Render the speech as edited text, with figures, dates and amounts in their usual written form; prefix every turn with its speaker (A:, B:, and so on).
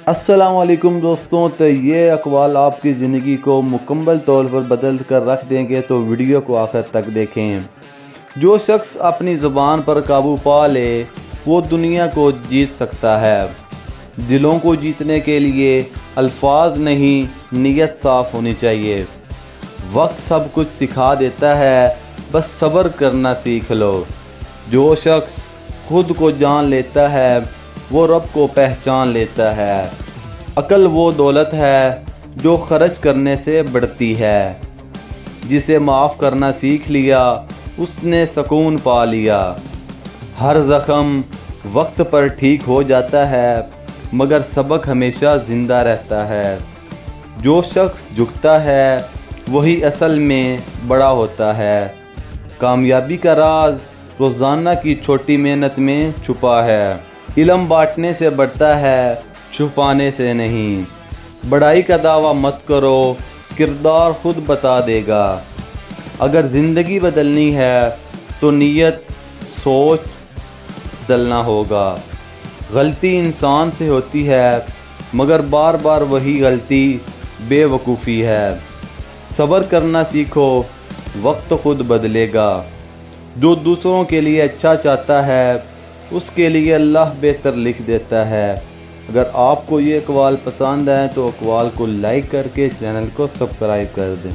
A: अस्सलाम वालेकुम दोस्तों। तो ये अक़वाल आपकी ज़िंदगी को मुकम्मल तौर पर बदल कर रख देंगे, तो वीडियो को आखिर तक देखें। जो शख्स अपनी ज़ुबान पर काबू पा ले वो दुनिया को जीत सकता है। दिलों को जीतने के लिए अल्फाज नहीं, नीयत साफ़ होनी चाहिए। वक्त सब कुछ सिखा देता है, बस सब्र करना सीख लो। जो शख्स खुद को जान लेता है वो रब को पहचान लेता है। अक्ल वो दौलत है जो खर्च करने से बढ़ती है। जिसे माफ़ करना सीख लिया उसने सुकून पा लिया। हर ज़ख्म वक्त पर ठीक हो जाता है, मगर सबक हमेशा ज़िंदा रहता है। जो शख्स झुकता है वही असल में बड़ा होता है। कामयाबी का राज रोज़ाना की छोटी मेहनत में छुपा है। इल्म बांटने से बढ़ता है, छुपाने से नहीं। बड़ाई का दावा मत करो, किरदार खुद बता देगा। अगर ज़िंदगी बदलनी है तो नीयत सोच बदलना होगा। गलती इंसान से होती है, मगर बार बार वही गलती बेवकूफ़ी है। सब्र करना सीखो, वक्त खुद बदलेगा। जो दूसरों के लिए अच्छा चाहता है उसके लिए अल्लाह बेहतर लिख देता है। अगर आपको ये अक़वाल पसंद आए तो अक़वाल को लाइक करके चैनल को सब्सक्राइब कर दें।